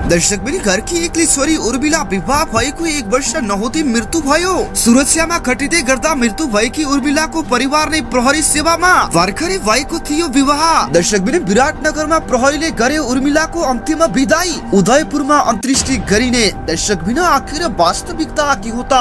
दर्शक पनि घरकी एक्लै छोरी उर्मिला विवाह भएको 1 वर्ष नहुँदै मृत्यु भयो। सुरक्षामा खटिँदै गर्दा मृत्यु भएकी उर्मिलाको परिवार नै प्रहरी सेवामा भर्खरै भएको थियो विवाह। दर्शक पनि विराटनगरमा प्रहरीले गरे उर्मिलाको अन्तिम विदाई, उदयपुरमा अन्त्येष्टि गरिने। दर्शक पनि आखिर वास्तविकता के हो त,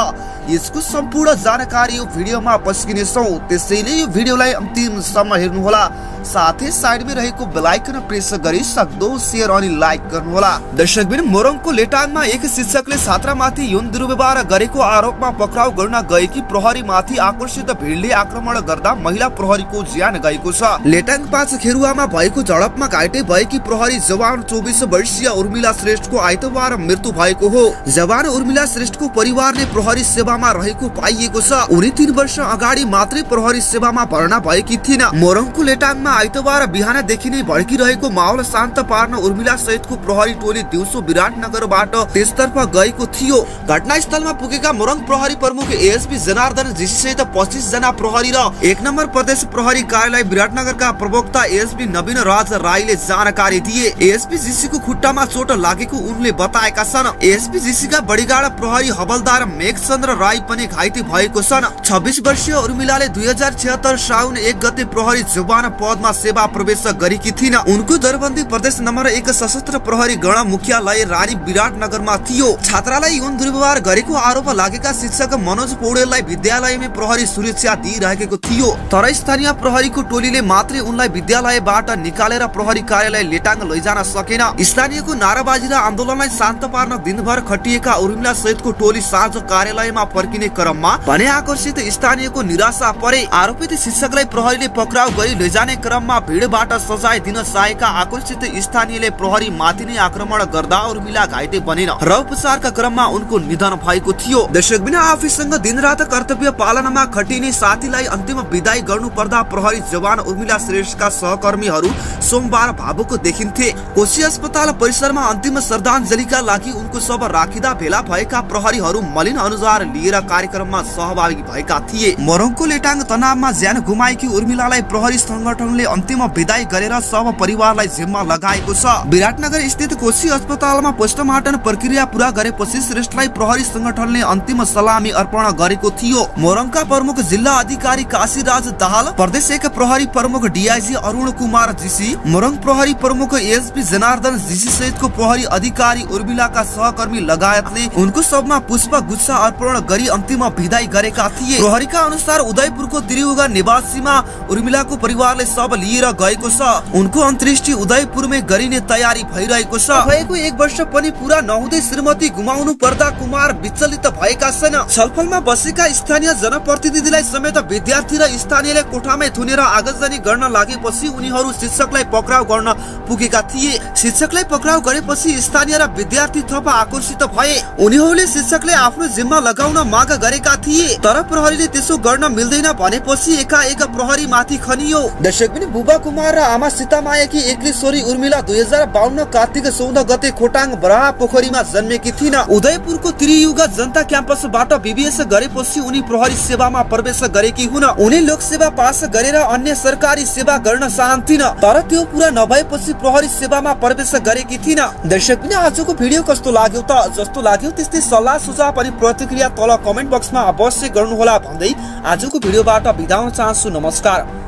यसको सम्पूर्ण जानकारी यो भिडियोमा पस्किनेछौँ, त्यसैले यो भिडियोलाई अन्तिमसम्म हेर्नुहोला। साथै साइडमा रहेको बेल आइकन प्रेस गरी सक्दो शेयर अनि लाइक गर्नुहोला। दर्शक बिन मोरङको लेटाङमा एक शिक्षकले छात्रामाथि यौन दुर्व्यवहार गरेको आरोपमा पक्राउ गर्न गएकी प्रहरीमाथि आकर्षित भिडले आक्रमण गर्दा महिला प्रहरीको ज्यान गएको छ। लेटाङ 5 खेरुवामा भएको झडपमा घाइते भएकी प्रहरी जवान 24 वर्षीय उर्मिला श्रेष्ठको आइतबार मृत्यु भएको हो। जवान उर्मिला श्रेष्ठको परिवारले प्रहरी सेवामा रहेको पाइएको छ। उनी 3 वर्ष अगाडि मात्रै प्रहरी सेवामा भर्ना भएकी थिइन्। मोरङको लेटाङमा आइतबार बिहानदेखि नै भड्किरहेको माहौल शान्त पार्न उर्मिला सहितको प्रहरी टोली दिउँसो विराटनगरबाट त्यसतर्फ गएको थियो। घटनास्थलमा पुगेका मोरङ प्रहरी प्रमुख एएसपी जनार्दन जीसी सहित 25 जना प्रहरी र 1 नम्बर प्रदेश प्रहरी कार्यालय विराटनगरका प्रवक्ता एएसपी नवीन राज राईले जानकारी दिए। एएसपी जीसी को खुट्टामा चोट लागेको उनले बताएका छन्। एएसपी जीसी का बडीगाड प्रहरी हवलदार मेघचन्द्र राई पनि घाइते भएको छन्। 26 वर्षीय उर्मिलाले 2076 साउन 1 गते प्रहरी जवान पदमा सेवा प्रवेश गरेकी थिइन्। उनको दरबन्दी प्रदेश नम्बर 1 सशस्त्र प्रहरी गण मुख्यालय रानी विराटनगरमा थियो। छात्रालाई यौन दुर्व्यवहार गरेको आरोप लागेका शिक्षक मनोज पौडेललाई विद्यालयमै प्रहरी सुरक्षा दिइरहेको थियो, तर स्थानीय प्रहरीको टोलीले मात्रै उनलाई विद्यालयबाट निकालेर प्रहरी कार्यालय लेटाङ लैजान सकेन। स्थानीयको नाराबाजी र आन्दोलनलाई शान्त पार्न दिनभर खटिएका उर्मिला सहितको टोली साँझ कार्यालयमा फर्किने क्रममा भने आकर्षित स्थानीयको निराशा परे। आरोपित शिक्षकलाई प्रहरीले पक्राउ गरी लैजाने क्रममा भिडबाट सजाय दिन चाहेका आकर्षित स्थानीयले प्रहरी माथि नै आक्रमण गर्दा उर्मिला घाइते बनेन र उपचारका क्रममा उनको निधन भएको थियो। दर्शक बिना आफैसँग दिनरात कर्तव्य पालनमा खटिने साथीलाई अन्तिम विदाई गर्नु पर्दा प्रहरी जवान उर्मिला श्रेष्ठका सहकर्मीहरू सोमबार भावुक देखिन्थे। कोशी अस्पताल परिसरमा अन्तिम श्रद्धाञ्जलीका लागि उनको शव राखिदा भेला भएका प्रहरीहरू मलिन अनुहार लिएर कार्यक्रममा सहभागी भएका थिए। मोरङको लेटाङ तनावमा ज्यान गुमाएकी उर्मिलालाई प्रहरी संगठनले अन्तिम विदाई गरेर सब परिवारलाई जिम्मा लगाएको छ। विराटनगर स्थित कोशी अस्पतालमा पोस्टमार्टम प्रक्रिया पूरा गरेपछि श्रेष्ठलाई प्रहरी संगठनले अन्तिम सलामी अर्पण गरेको थियो। मोरङका प्रमुख जिल्ला अधिकारी काशीराज दाहाल, प्रदेश 1 प्रहरी प्रमुख डीआईजी अरुण कुमार जीसी, मोरङ प्रहरी प्रमुख एएसपी जनार्दन जीसी सहितको प्रहरी अधिकारी उर्मिलाका सहकर्मी लगायतले उनको शवमा पुष्प गुच्छा अर्पण गरी अन्तिम विदाई गरेका थिए। प्रहरीका अनुसार उदयपुरको त्रियुगा निवासीमा उर्मिलाको परिवारले शव लिएर गएको छ। उनको अन्त्येष्टि उदयपुरमै गरिने तयारी भइरहेको छ। भएको 1 वर्ष पनि पूरा नहुँदै श्रीमती गुमाउनु पर्दा कुमार विचलित भएका छन्। छलफलमा बसेका स्थानीय जनप्रतिनिधिलाई समेत विद्यार्थी र स्थानीयले कोठामै थुनेर आगजनी गर्न लागेपछि उनीहरू शिक्षकलाई पक्राउ गर्न पुगेका थिए। शिक्षकलाई पक्राउ गरेपछि स्थानीय र विद्यार्थी थप आकर्षित भए। उनीहरूले शिक्षकले आफ्नो जिम्मा लगाउन माग गरेका थिए, तर प्रहरीले त्यसो गर्न मिल्दैन भनेपछि एकाएक प्रहरी माथि खनियो। दर्शक पनि बुबा कुमार र आमा सीतामायाकी एक्लै छोरी उर्मिला 2052 कार्तिक 14 गते खोटाङ बराहा पोखरीमा जन्मेकी थिइन्। उदयपुरको त्रियुगा जनता क्याम्पसबाट बीबीएस गरेपछि उनी प्रहरी सेवामा प्रवेश गरेकी हुन्। उनी लोकसेवा पास गरेर अन्य सरकारी सेवा गर्न चाहन्थिन्, तर त्यो पूरा नभएपछि प्रहरी सेवामा प्रवेश गरेकी थिइन्। दर्शक पनि आजको भिडियो कस्तो लाग्यो त? जस्तो लाग्यो त्यस्तै सल्लाह सुझाव अनि प्रतिक्रिया तल कमेन्ट बक्समा अवश्य गर्नुहोला भन्दै आजको भिडियोबाट बिदा हुन चाहन्छु। नमस्कार।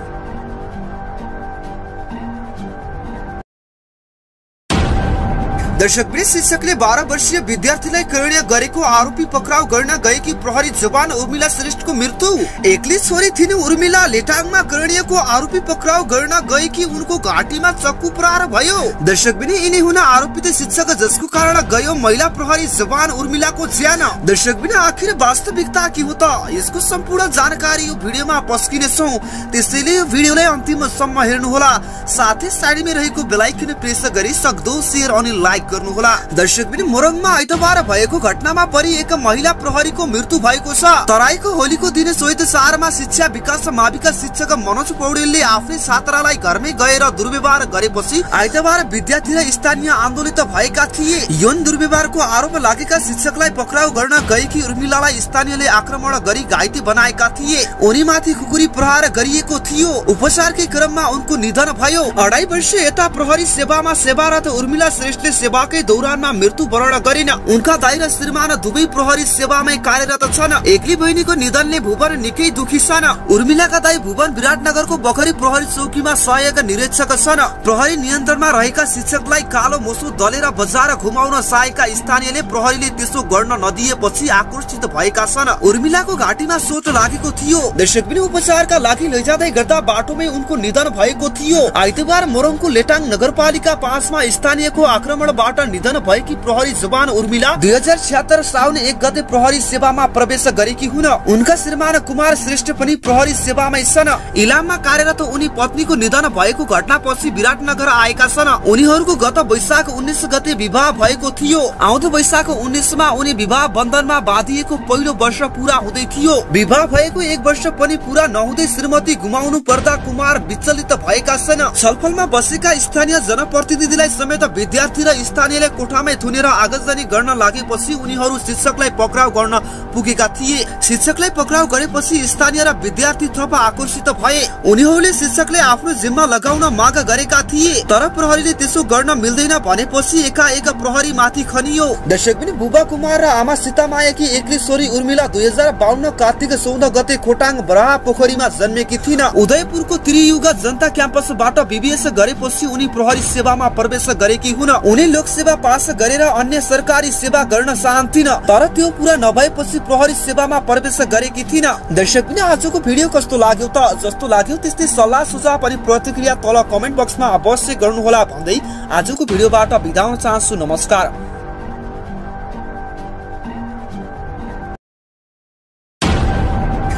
दर्शक शिक्षकले 12 वर्षीय विद्यार्थीलाई करण्य गरेको आरोपी पक्राउ गर्न गएकी प्रहरी जवान उर्मिला श्रेष्ठको मृत्यु। एक्लै छोरी थिइन् उर्मिला, लेटाङमा करण्यको आरोपी पक्राउ गर्न गएकी उनको घाँटीमा चक्कु प्रहार भयो। दर्शक पनि यिनी हुन आरोपित शिक्षक जसको कारण गयो महिला प्रहरी जवान उर्मिलाको ज्यान। दर्शक पनि आखिर वास्तविकता के हो त, यसको सम्पूर्ण जानकारी यो भिडियोमा पस्किनेछौँ, त्यसैले यो भिडियोलाई अन्तिमसम्म हेर्नुहोला। साथै साइडमा रहेको बेल आइकन प्रेस गरी सक्दो शेयर अनि लाइक गर्नुहोला। दर्शक पनि मोरङमा आइतबार भएको घटनामा परि एक महिला प्रहरीको मृत्यु भएको छ। तराईको होलीको दिन चैत 4 मा शिक्षा विकास माविका शिक्षक मनोज पौडेलले आफ्नै छात्रालाई घरमै गएर दुर्व्यवहार गरेपछि आइतबार विद्यार्थी र स्थानीय आन्दोलित भएका थिए। यौन दुर्व्यवहारको आरोप लागेका शिक्षकलाई पक्राउ गर्न गएकी उर्मिलालाई स्थानीयले आक्रमण गरी घाइते बनाएका थिए। उनीमाथि खुकुरी प्रहार गरिएको थियो। उपचारकै क्रममा उनको निधन भयो। 2.5 वर्ष यता प्रहरी सेवामा सेवारत उर्मिला श्रेष्ठले सेवाकै दौरानमा मृत्युवरण गरिन्। उनका दाइ र श्रीमान दुवै प्रहरी सेवामै कार्यरत छन्। एक्ली बहिनीको निधनले भुवन निकै दुखी छन्। उर्मिलाका दाइ भुवन विराटनगरको बखरी प्रहरी चौकीमा सहायक निरीक्षक छन्। प्रहरी नियन्त्रणमा रहेका शिक्षकलाई कालो मोसो दलेर बजार घुमाउन चाहेका स्थानीयले प्रहरीले त्यसो गर्न नदिएपछि आक्रोशित भएका छन्। उर्मिलाको घाँटीमा चोट लागेको थियो। दर्शक पनि उपचारका लागि लैजाँदै गर्दा बाटोमै उनको निधन भएको थियो। आइतबार मोरङको लेटाङ नगरपालिका 5 मा स्थानीयको आक्रमणबाट निधन भएकी प्रहरी जवान उर्मिला 2076 साउन 1 गते प्रहरी सेवामा प्रवेश गरेकी हुन्। उनका श्रीमान कुमार श्रेष्ठ पनि प्रहरी सेवामै छन्। इलाममा कार्यरत उनी पत्नीको निधन भएको घटनापछि विराटनगर आएका छन्। उनीहरूको गत वैशाख 19 गते विवाह भएको थियो। आउँदो वैशाख 19 मा उनी विवाह बन्धनमा बाँधिएको पहिलो वर्ष पूरा हुँदै थियो। विवाह भएको 1 वर्ष पनि पूरा नहुँदै श्रीमती गुमाउनु पर्दा कुमार विचलित भएका छन्। छलफलमा बसेका स्थानीय जनप्रतिनिधिलाई समेत विद्यार्थी र स्थानीयले कोठामै थुनेर आगजनी गर्न लागेपछि उनीहरू शिक्षकलाई पक्राउ गर्न पुगेका थिए। शिक्षकलाई पक्राउ गरेपछि स्थानीय र विद्यार्थी थप आकर्षित भए। उनीहरूले शिक्षकले आफ्नो जिम्मा लगाउन माग गरेका थिए, तर प्रहरीले त्यसो गर्न मिल्दैन भनेपछि एकाएक प्रहरी माथि खनियो। दर्शक पनि बुबा कुमार र आमा सीतामायाकी एक्ली छोरी उर्मिला 2052 कार्तिक 14 गते खोटाङ बराहा पोखरीमा जन्मेकी थिइन्। उदयपुरको त्रियुगा जनता क्याम्पसबाट बीबीएस गरेपछि उनी प्रहरी सेवामा प्रवेश गरेकी हुन्। उनी लोकसेवा पास गरेर अन्य सरकारी सेवा गर्न चाहन्थिन्, तर त्यो पूरा नभएपछि प्रहरी सेवामा प्रवेश गरेकी थिइन्। दर्शक पनि आजको भिडियो कस्तो लाग्यो त? जस्तो लाग्यो त्यस्तै सल्लाह सुझाव अनि प्रतिक्रिया तल कमेन्ट बक्समा अवश्य गर्नुहोला भन्दै आजको भिडियोबाट बिदा हुन चाहन्छु। नमस्कार।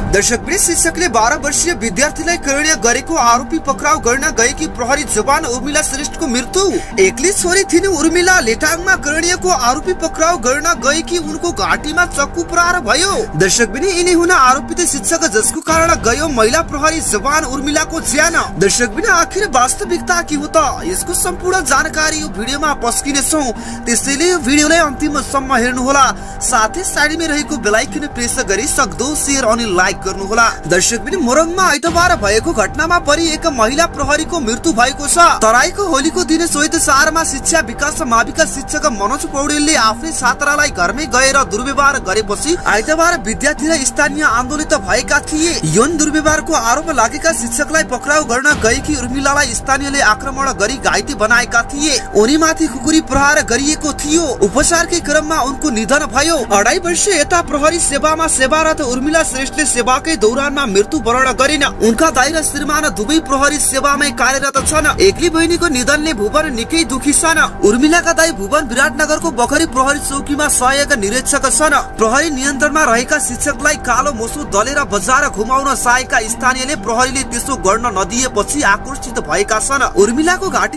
दर्शक प्रिय शिक्षकले 12 वर्षीय विद्यार्थीलाई करण्य गरेको आरोपी पक्राउ गर्न गएकी प्रहरी जवान उर्मिला श्रेष्ठको मृत्यु। एक्ली छोरी थिइन् उर्मिला लेटाङमा करण्यको आरोपी पक्राउ गर्न गएकी उनको घाँटीमा चक्कु प्रहार भयो। दर्शक पनि यिनी हुन आरोपित शिक्षक जसको कारण गयो महिला प्रहरी जवान उर्मिलाको ज्यान। दर्शक पनि आखिर वास्तविकता के हो त? यसको सम्पूर्ण जानकारी यो भिडियोमा पस्किनेछौँ, त्यसैले यो भिडियोलाई अन्तिमसम्म हेर्नुहोला। साथै साइडमा रहेको बेल आइकन प्रेस गरी सक्दो शेयर अनि लाइक गर्नुहोला। दर्शक पनि मोरङमा आइतबार भएको घटनामा परि एक महिला प्रहरीको मृत्यु भएको छ। तराईको होलीको दिन चैत 4 मा शिक्षा विकास माविका शिक्षक मनोज पौडेलले आफ्नै छात्रालाई घरमै गएर दुर्व्यवहार गरेपछि आइतबार विद्यार्थी र स्थानीय आन्दोलित भएका थिए। यौन दुर्व्यवहारको आरोप लागेका शिक्षकलाई पक्राउ गर्न गएकी उर्मिलालाई स्थानीयले आक्रमण गरी घाइते बनाएका थिए। उनीमाथि खुकुरी प्रहार गरिएको थियो। उपचारकै क्रममा उनको निधन भयो। 2.5 वर्ष यता प्रहरी सेवामा सेवारत उर्मिला श्रेष्ठले सेवाकै दौरानमा मृत्युवरण गरिन्। उनका दाइ र श्रीमान दुवै प्रहरी सेवामै कार्यरत छन्। एक्ली बहिनीको निधनले भुवन निकै दुखी छन्। उर्मिलाका दाइ भुवन विराटनगरको बखरी प्रहरी चौकीमा सहायक निरीक्षक छन्। प्रहरी नियन्त्रणमा रहेका शिक्षकलाई कालो मोसो दलेर बजार घुमाउन चाहेका स्थानीयले प्रहरीले त्यसो गर्न नदिएपछि आक्रोशित भएका छन्। उर्मिलाको घाँटी